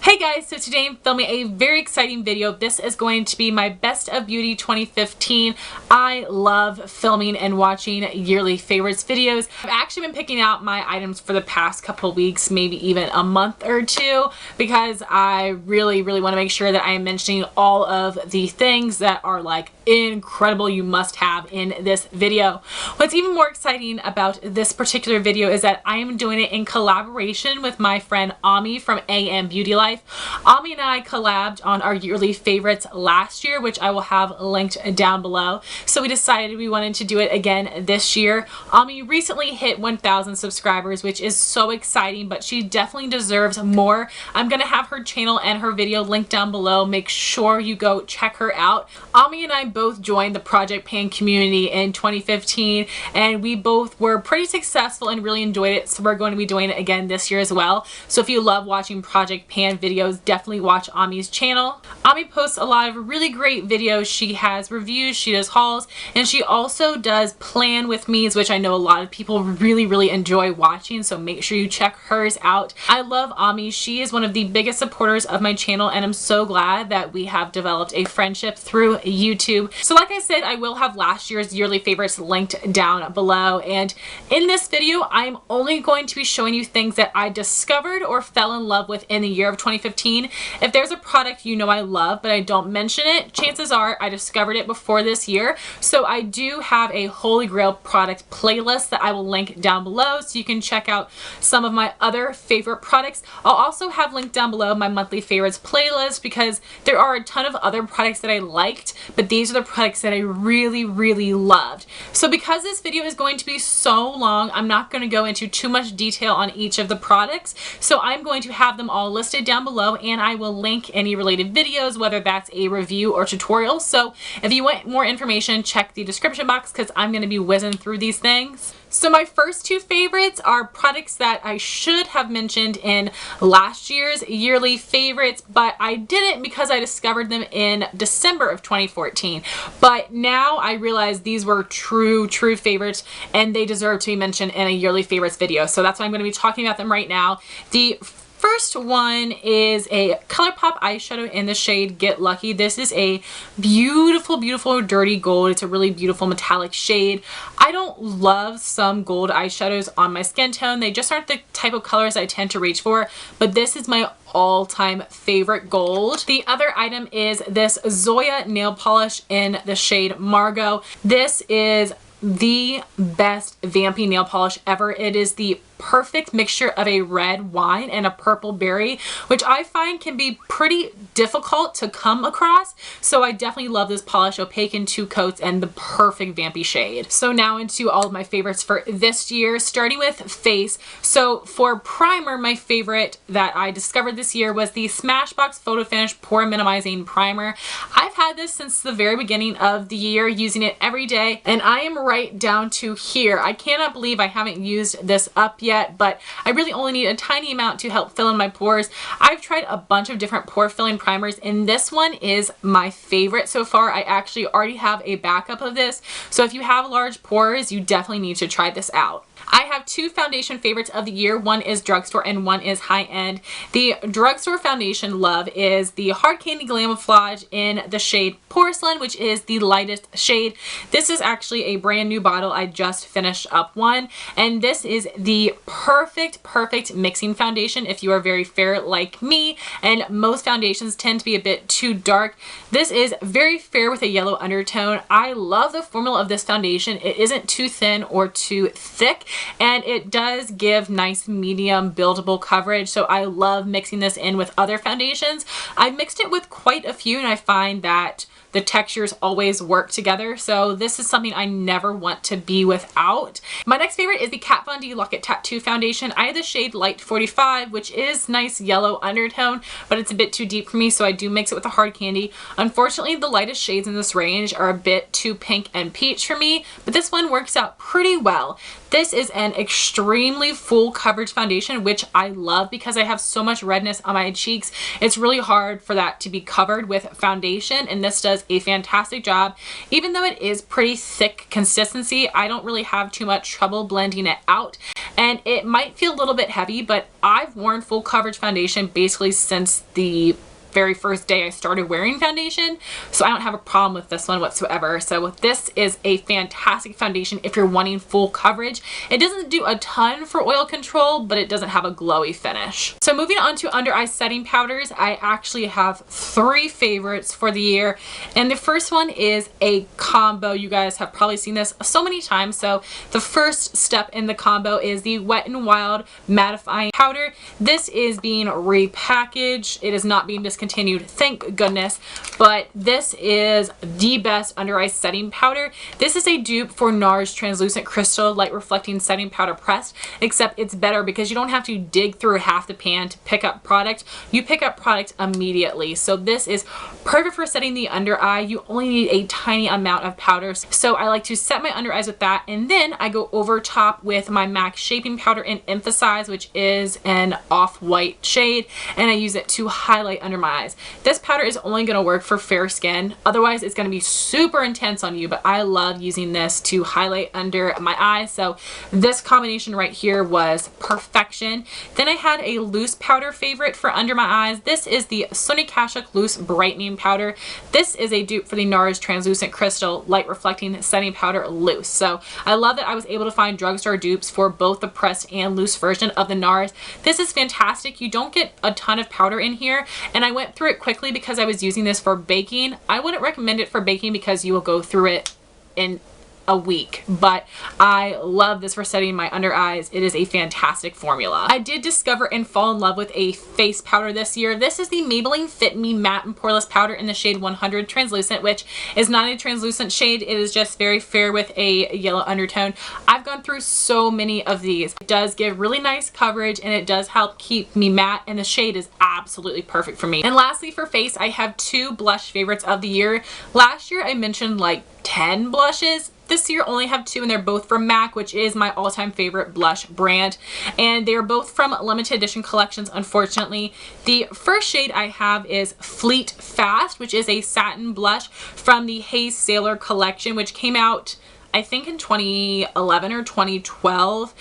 Hey guys, so today I'm filming a very exciting video. This is going to be my Best of Beauty 2015. I love filming and watching yearly favorites videos. I've actually been picking out my items for the past couple weeks, maybe even a month or two, because I really want to make sure that I am mentioning all of the things that are like incredible you must have in this video. What's even more exciting about this particular video is that I am doing it in collaboration with my friend Ami from ambeautylife. Ami and I collabed on our yearly favorites last year, which I will have linked down below. So we decided we wanted to do it again this year. Ami recently hit 1,000 subscribers, which is so exciting, but she definitely deserves more. I'm gonna have her channel and her video linked down below. Make sure you go check her out. Ami and I both joined the Project Pan community in 2015, and we both were pretty successful and really enjoyed it, so we're going to be doing it again this year as well. So if you love watching Project Pan videos, definitely watch Ami's channel. Ami posts a lot of really great videos. She has reviews, she does hauls, and she also does plan with me's, which I know a lot of people really enjoy watching, so make sure you check hers out. I love Ami. She is one of the biggest supporters of my channel, and I'm so glad that we have developed a friendship through YouTube. So like I said, I will have last year's yearly favorites linked down below, and in this video I'm only going to be showing you things that I discovered or fell in love with in the year of 2015. If there's a product you know I love but I don't mention it, chances are I discovered it before this year. So I do have a Holy Grail product playlist that I will link down below, so you can check out some of my other favorite products. I'll also have linked down below my monthly favorites playlist, because there are a ton of other products that I liked, but these are the products that I really loved. So because this video is going to be so long, I'm not going to go into too much detail on each of the products. So I'm going to have them all listed down below, and I will link any related videos, whether that's a review or tutorial. So if you want more information, check the description box, because I'm going to be whizzing through these things. So my first two favorites are products that I should have mentioned in last year's yearly favorites, but I didn't because I discovered them in December of 2014. But now I realize these were true favorites, and they deserve to be mentioned in a yearly favorites video. So that's why I'm going to be talking about them right now. The first one is a ColourPop eyeshadow in the shade Get Lucky. This is a beautiful dirty gold. It's a really beautiful metallic shade. I don't love some gold eyeshadows on my skin tone. They just aren't the type of colors I tend to reach for, but this is my all-time favorite gold. The other item is this Zoya nail polish in the shade Margo. This is the best vampy nail polish ever. It is the perfect mixture of a red wine and a purple berry, which I find can be pretty difficult to come across. So I definitely love this polish, opaque in 2 coats, and the perfect vampy shade. So now into all of my favorites for this year, starting with face. So for primer, my favorite that I discovered this year was the Smashbox Photo Finish Pore Minimizing Primer. I've had this since the very beginning of the year, using it every day, and I am right down to here. I cannot believe I haven't used this up yet, but I really only need a tiny amount to help fill in my pores. I've tried a bunch of different pore filling primers, and this one is my favorite so far. I actually already have a backup of this, so if you have large pores, you definitely need to try this out. I have two foundation favorites of the year. One is drugstore and one is high-end. The drugstore foundation love is the Hard Candy Glamoflague in the shade Porcelain, which is the lightest shade. This is actually a brand new bottle. I just finished up one, and this is the perfect mixing foundation if you are very fair like me, and most foundations tend to be a bit too dark. This is very fair with a yellow undertone. I love the formula of this foundation. It isn't too thin or too thick, and it does give nice medium buildable coverage, so I love mixing this in with other foundations. I've mixed it with quite a few, and I find that the textures always work together, so this is something I never want to be without. My next favorite is the Kat Von D Lock It Tattoo Foundation. I have the shade Light 45, which is nice yellow undertone, but it's a bit too deep for me, so I do mix it with the Hard Candy. Unfortunately, the lightest shades in this range are a bit too pink and peach for me, but this one works out pretty well. This is an extremely full coverage foundation, which I love because I have so much redness on my cheeks. It's really hard for that to be covered with foundation, and this does a fantastic job. Even though it is pretty thick consistency, I don't really have too much trouble blending it out. and it might feel a little bit heavy, but I've worn full coverage foundation basically since the very first day I started wearing foundation, so I don't have a problem with this one whatsoever. So this is a fantastic foundation if you're wanting full coverage. It doesn't do a ton for oil control, but it doesn't have a glowy finish. So moving on to under eye setting powders, I actually have 3 favorites for the year, and the first one is a combo. You guys have probably seen this so many times. So the first step in the combo is the Wet n Wild mattifying powder. This is being repackaged. It is not being discontinued, thank goodness, but this is the best under eye setting powder. This is a dupe for NARS Translucent Crystal Light Reflecting Setting Powder Pressed, except it's better because you don't have to dig through half the pan to pick up product. You pick up product immediately. So this is perfect for setting the under eye. You only need a tiny amount of powder. So I like to set my under eyes with that, and then I go over top with my MAC Shaping Powder in Emphasize, which is an off-white shade, and I use it to highlight under my eyes. This powder is only going to work for fair skin, otherwise it's going to be super intense on you, but I love using this to highlight under my eyes. So this combination right here was perfection. Then I had a loose powder favorite for under my eyes. This is the Sony Kashuk Loose Brightening Powder. This is a dupe for the NARS Translucent Crystal Light Reflecting Setting Powder Loose. So I love that I was able to find drugstore dupes for both the pressed and loose version of the NARS. This is fantastic. You don't get a ton of powder in here, and I went through it quickly because I was using this for baking. I wouldn't recommend it for baking because you will go through it in a week, but I love this for setting my under eyes. It is a fantastic formula. I did discover and fall in love with a face powder this year. This is the Maybelline Fit Me Matte and Poreless powder in the shade 100 Translucent, which is not a translucent shade. It is just very fair with a yellow undertone. I've gone through so many of these. It does give really nice coverage, and it does help keep me matte, and the shade is absolutely perfect for me. And lastly, for face, I have 2 blush favorites of the year. Last year I mentioned like 10 blushes. This year only have 2, and they're both from MAC, which is my all-time favorite blush brand, and they're both from limited edition collections, unfortunately. The first shade I have is Fleet Fast, which is a satin blush from the Haze Sailor collection, which came out I think in 2011 or 2012,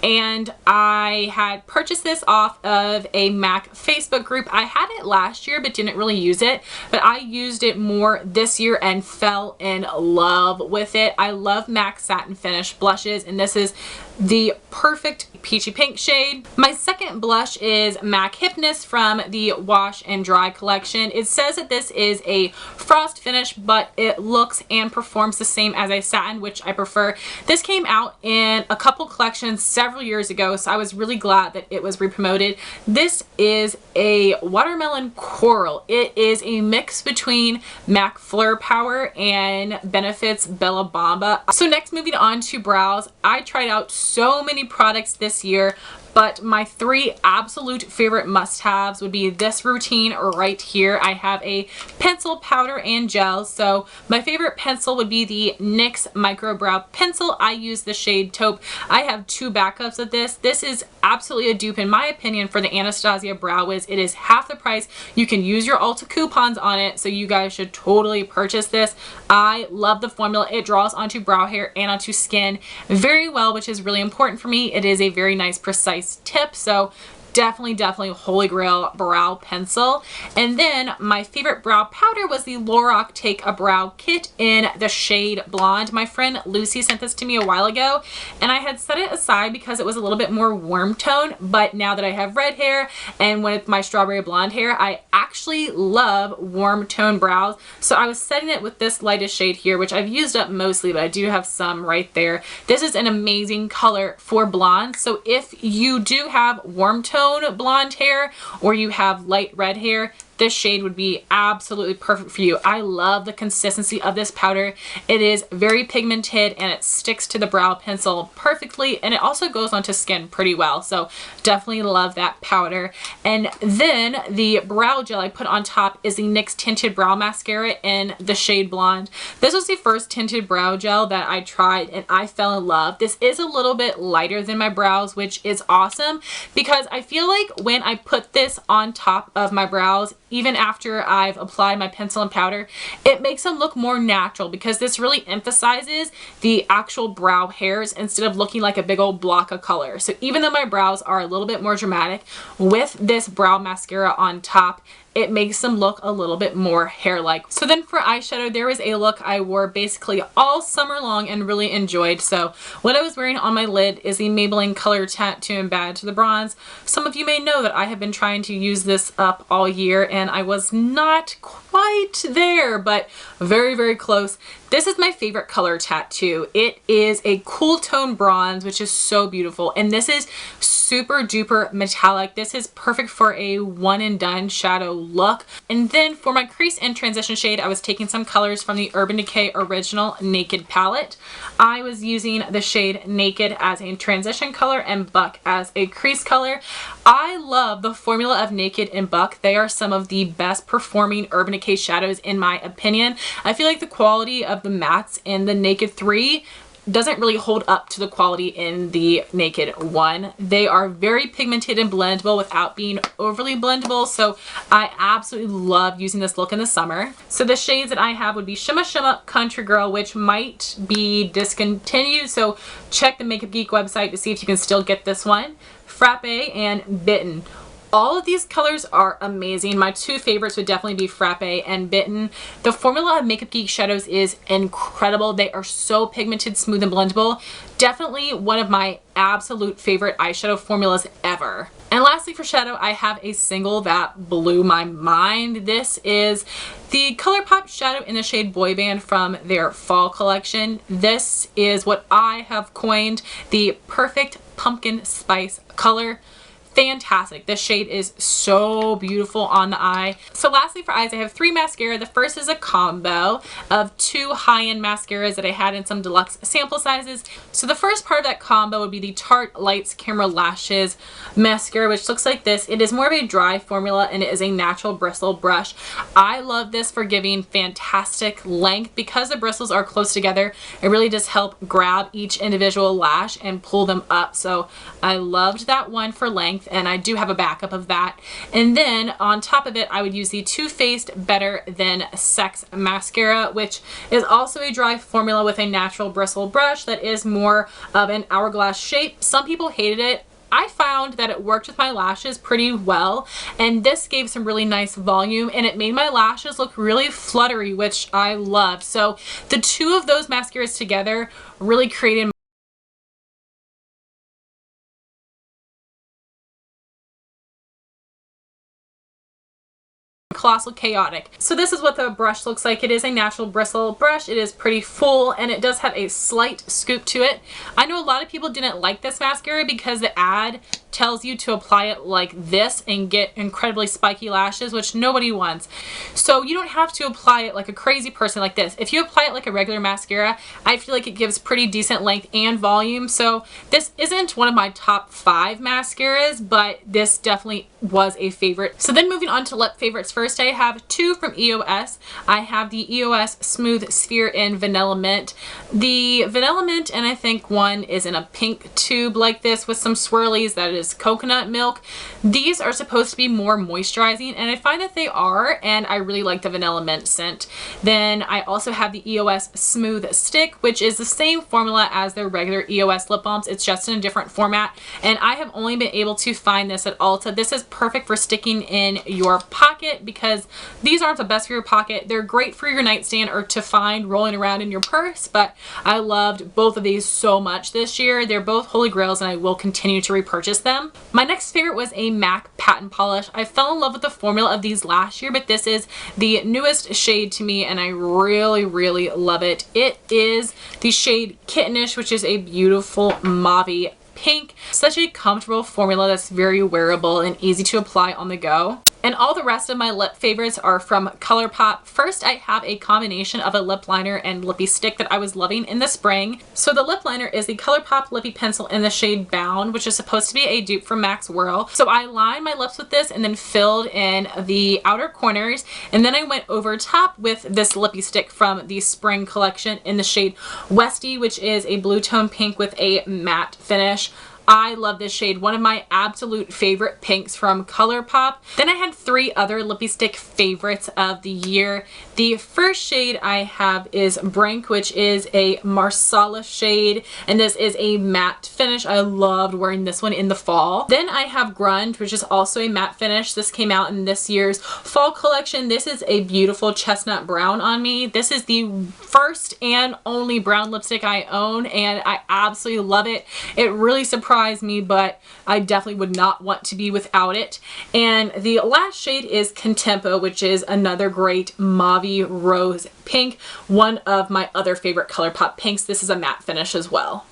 and I had purchased this off of a MAC Facebook group. I had it last year but didn't really use it, but I used it more this year and fell in love with it. I love MAC satin finish blushes, and this is the perfect peachy pink shade. My second blush is MAC Hipness from the Wash and Dry collection. It says that this is a frost finish, but it looks and performs the same as a satin, which I prefer. This came out in a couple collections several years ago, so I was really glad that it was re-promoted. This is a watermelon coral. It is a mix between MAC Fleur Power and Benefit's Bella Bamba. So next, moving on to brows, I tried out so many products this year, but my 3 absolute favorite must-haves would be this routine right here. I have a pencil, powder, and gel. So my favorite pencil would be the NYX Micro Brow Pencil. I use the shade Taupe. I have 2 backups of this. This is absolutely a dupe, in my opinion, for the Anastasia Brow Wiz. It is half the price. You can use your Ulta coupons on it, so you guys should totally purchase this. I love the formula. It draws onto brow hair and onto skin very well, which is really important for me. It is a very nice, precise tip, so definitely holy grail brow pencil. And then my favorite brow powder was the Lorac Take a Brow Kit in the shade Blonde. My friend Lucy sent this to me a while ago, and I had set it aside because it was a little bit more warm tone, but now that I have red hair and with my strawberry blonde hair, I actually love warm tone brows. So I was setting it with this lightest shade here, which I've used up mostly, but I do have some right there. This is an amazing color for blonde. So if you do have warm tone blonde hair or you have light red hair, this shade would be absolutely perfect for you. I love the consistency of this powder. It is very pigmented and it sticks to the brow pencil perfectly, and it also goes onto skin pretty well. So definitely love that powder. And then the brow gel I put on top is the NYX Tinted Brow Mascara in the shade Blonde. This was the first tinted brow gel that I tried and I fell in love. This is a little bit lighter than my brows, which is awesome because I feel like when I put this on top of my brows, even after I've applied my pencil and powder, it makes them look more natural because this really emphasizes the actual brow hairs instead of looking like a big old block of color. So even though my brows are a little bit more dramatic, with this brow mascara on top, it makes them look a little bit more hair-like. So then for eyeshadow, there was a look I wore basically all summer long and really enjoyed. So what I was wearing on my lid is the Maybelline Color Tattoo and Bad to the Bronze. Some of you may know that I have been trying to use this up all year and I was not quite there, but very, very close. This is my favorite color tattoo. It is a cool tone bronze, which is so beautiful. And this is super duper metallic. This is perfect for a one and done shadow look. And then for my crease and transition shade, I was taking some colors from the Urban Decay Original Naked palette. I was using the shade Naked as a transition color and Buck as a crease color. I love the formula of Naked and Buck. They are some of the best performing Urban Decay shadows in my opinion. I feel like the quality of the mattes in the Naked 3 doesn't really hold up to the quality in the Naked 1. They are very pigmented and blendable without being overly blendable, so I absolutely love using this look in the summer. So the shades that I have would be Shimma Shimma Country Girl, which might be discontinued, so check the Makeup Geek website to see if you can still get this one. Frappe and Bitten. All of these colors are amazing. My two favorites would definitely be Frappe and Bitten. The formula of Makeup Geek shadows is incredible. They are so pigmented, smooth, and blendable. Definitely one of my absolute favorite eyeshadow formulas ever. And lastly for shadow, I have a single that blew my mind. This is the ColourPop shadow in the shade Boy Band from their fall collection. This is what I have coined the perfect pumpkin spice color. Fantastic. This shade is so beautiful on the eye. So lastly for eyes, I have three mascara. The first is a combo of two high-end mascaras that I had in some deluxe sample sizes. So the first part of that combo would be the Tarte Lights Camera Lashes mascara, which looks like this. It is more of a dry formula and it is a natural bristle brush. I love this for giving fantastic length. Because the bristles are close together, it really does help grab each individual lash and pull them up. So I loved that one for length, and I do have a backup of that. And then on top of it, I would use the Too Faced Better Than Sex mascara, which is also a dry formula with a natural bristle brush that is more of an hourglass shape. Some people hated it. I found that it worked with my lashes pretty well, and this gave some really nice volume and it made my lashes look really fluttery, which I loved. So the two of those mascaras together really created Colossal Chaotic. So this is what the brush looks like. It is a natural bristle brush. It is pretty full and it does have a slight scoop to it. I know a lot of people didn't like this mascara because the ad tells you to apply it like this and get incredibly spiky lashes, which nobody wants. So you don't have to apply it like a crazy person like this. If you apply it like a regular mascara, I feel like it gives pretty decent length and volume. So this isn't one of my top 5 mascaras, but this definitely was a favorite. So then moving on to lip favorites. First, I have two from EOS. I have the EOS Smooth Sphere in Vanilla Mint. The Vanilla Mint, and I think one is in a pink tube like this with some swirlies that is coconut milk. These are supposed to be more moisturizing, and I find that they are, and I really like the Vanilla Mint scent. Then I also have the EOS Smooth Stick, which is the same formula as their regular EOS lip balms. It's just in a different format, and I have only been able to find this at Ulta. This is perfect for sticking in your pocket because these aren't the best for your pocket. They're great for your nightstand or to find rolling around in your purse, but I loved both of these so much this year. They're both holy grails and I will continue to repurchase them. My next favorite was a MAC Patent Polish. I fell in love with the formula of these last year, but this is the newest shade to me and I really, really love it. It is the shade Kittenish, which is a beautiful mauve pink. Such a comfortable formula that's very wearable and easy to apply on the go. And all the rest of my lip favorites are from ColourPop. First, I have a combination of a lip liner and lippy stick that I was loving in the spring. So the lip liner is the ColourPop Lippy Pencil in the shade Bound, which is supposed to be a dupe from Max Whirl. So I lined my lips with this and then filled in the outer corners. And then I went over top with this lippy stick from the spring collection in the shade Westy, which is a blue tone pink with a matte finish. I love this shade. One of my absolute favorite pinks from Colourpop. Then I had 3 other lippy stick favorites of the year. The first shade I have is Brink, which is a Marsala shade, and this is a matte finish. I loved wearing this one in the fall. Then I have Grunge, which is also a matte finish. This came out in this year's fall collection. This is a beautiful chestnut brown on me. This is the first and only brown lipstick I own, and I absolutely love it. It really surprised me, but I definitely would not want to be without it. And the last shade is Contempo, which is another great mauve rose pink, one of my other favorite Colourpop pinks. This is a matte finish as well.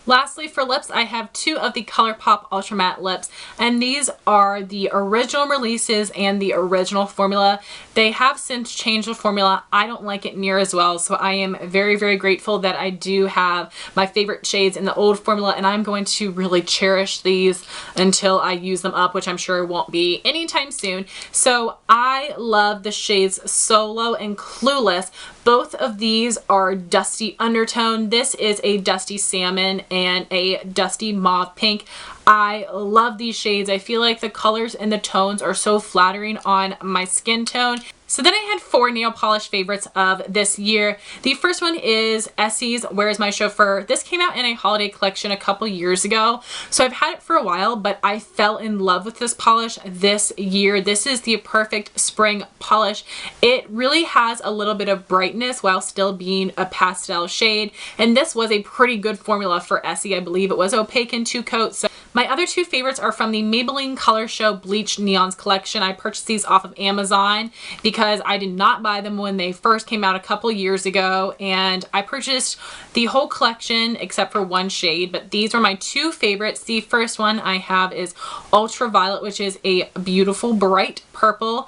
Lastly, for lips, I have 2 of the Colourpop Ultra Matte lips, and these are the original releases and the original formula. They have since changed the formula. I don't like it near as well, so I am very, very grateful that I do have my favorite shades in the old formula, and I'm going to really cherish these until I use them up, which I'm sure won't be anytime soon. So I love the shades Solo and Clueless. Both of these are dusty undertone. This is a dusty salmon and a dusty mauve pink. I love these shades. I feel like the colors and the tones are so flattering on my skin tone. So then I had 4 nail polish favorites of this year. The first one is Essie's Where's My Chauffeur. This came out in a holiday collection a couple years ago, so I've had it for a while, but I fell in love with this polish this year. This is the perfect spring polish. It really has a little bit of brightness while still being a pastel shade, and this was a pretty good formula for Essie. I believe it was opaque in 2 coats. So my other 2 favorites are from the Maybelline Color Show Bleached Neons collection. I purchased these off of Amazon because I did not buy them when they first came out a couple years ago, and I purchased the whole collection except for 1 shade, but these are my 2 favorites. The first one I have is Ultraviolet, which is a beautiful bright purple.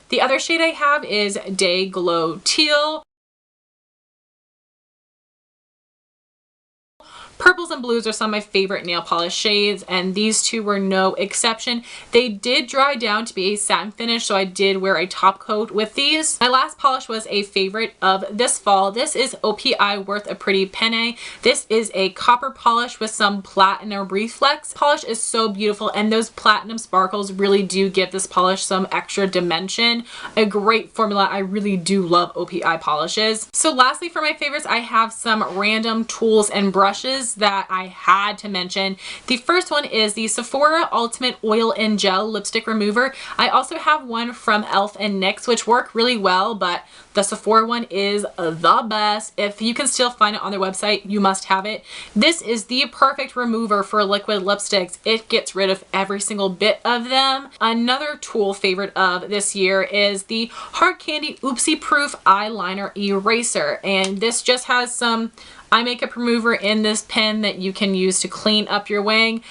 The other shade I have is Day Glow Teal. Purples and blues are some of my favorite nail polish shades, and these 2 were no exception. They did dry down to be a satin finish, so I did wear a top coat with these. My last polish was a favorite of this fall. This is OPI Worth a Pretty Penny. This is a copper polish with some platinum reflex. Polish is so beautiful, and those platinum sparkles really do give this polish some extra dimension. A great formula. I really do love OPI polishes. So lastly, for my favorites, I have some random tools and brushes that I had to mention. The first one is the Sephora Ultimate Oil and Gel Lipstick Remover. I also have one from e.l.f. and NYX, which work really well, but the Sephora one is the best. If you can still find it on their website, you must have it. This is the perfect remover for liquid lipsticks. It gets rid of every single bit of them. Another tool favorite of this year is the Hard Candy Oopsie Proof Eyeliner Eraser, and this just has some eye makeup remover in this pen that you can use to clean up your wing.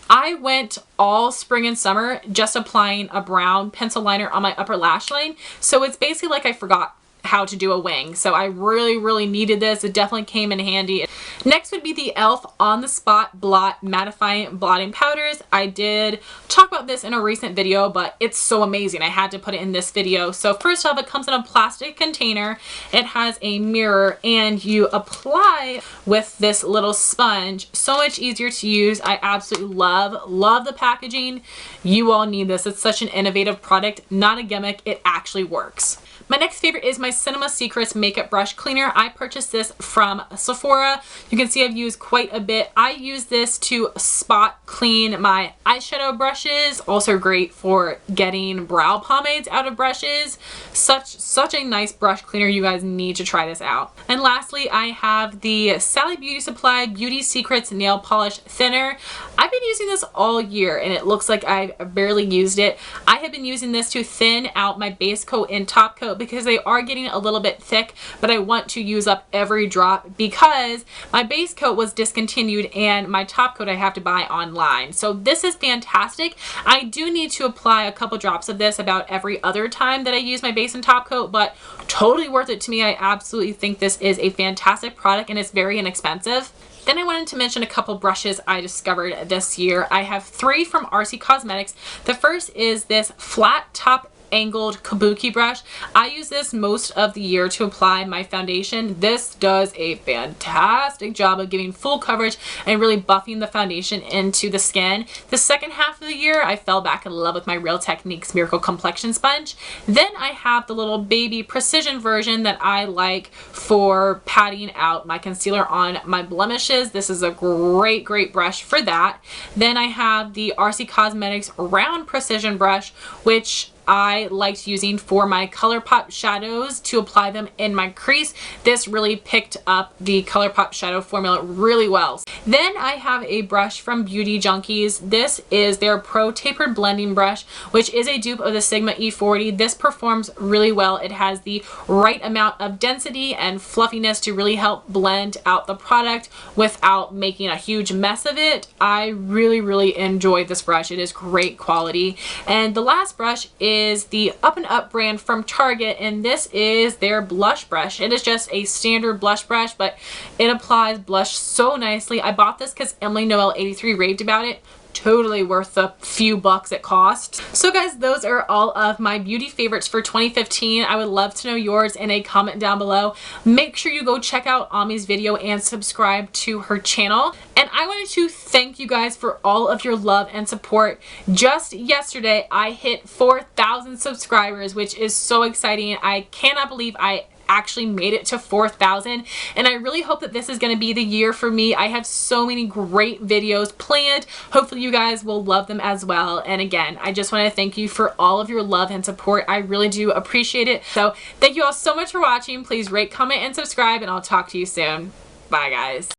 I went all spring and summer just applying a brown pencil liner on my upper lash line, so it's basically like I forgot how to do a wing. So I really needed this. It definitely came in handy. Next would be the e.l.f. On the Spot Blot Mattifying Blotting Powders. I did talk about this in a recent video, but it's so amazing. I had to put it in this video. So first off, it comes in a plastic container. It has a mirror, and you apply with this little sponge. So much easier to use. I absolutely love the packaging. You all need this. It's such an innovative product, not a gimmick. It actually works. My next favorite is my Cinema Secrets Makeup Brush Cleaner. I purchased this from Sephora. You can see I've used quite a bit. I use this to spot clean my eyeshadow brushes. Also great for getting brow pomades out of brushes. Such a nice brush cleaner. You guys need to try this out. And lastly, I have the Sally Beauty Supply Beauty Secrets Nail Polish Thinner. I've been using this all year, and it looks like I've barely used it. I have been using this to thin out my base coat and top coat because they are getting a little bit thick, but I want to use up every drop because my base coat was discontinued and my top coat I have to buy online. So this is fantastic. I do need to apply a couple drops of this about every other time that I use my base and top coat, but totally worth it to me. I absolutely think this is a fantastic product, and it's very inexpensive. Then I wanted to mention a couple brushes I discovered this year. I have 3 from RC Cosmetics. The first is this flat top angled kabuki brush. I use this most of the year to apply my foundation. This does a fantastic job of giving full coverage and really buffing the foundation into the skin. The second half of the year, I fell back in love with my Real Techniques Miracle Complexion Sponge. Then I have the little baby precision version that I like for patting out my concealer on my blemishes. This is a great brush for that. Then I have the RC Cosmetics round precision brush, which I liked using for my ColourPop shadows to apply them in my crease. This really picked up the ColourPop shadow formula really well. Then I have a brush from Beauty Junkies. This is their Pro Tapered Blending Brush, which is a dupe of the Sigma E40. This performs really well. It has the right amount of density and fluffiness to really help blend out the product without making a huge mess of it. I really enjoy this brush. It is great quality. And the last brush is the Up and Up brand from Target, and this is their blush brush. It is just a standard blush brush, but it applies blush so nicely. I bought this because Emily Noel 83 raved about it. Totally worth the few bucks it cost. So guys, those are all of my beauty favorites for 2015. I would love to know yours in a comment down below. Make sure you go check out Ami's video and subscribe to her channel. And I wanted to thank you guys for all of your love and support. Just yesterday, I hit 4,000 subscribers, which is so exciting. I cannot believe I actually made it to 4,000, and I really hope that this is going to be the year for me. I have so many great videos planned. Hopefully you guys will love them as well. And again, I just want to thank you for all of your love and support. I really do appreciate it. So thank you all so much for watching. Please rate, comment, and subscribe, and I'll talk to you soon. Bye guys.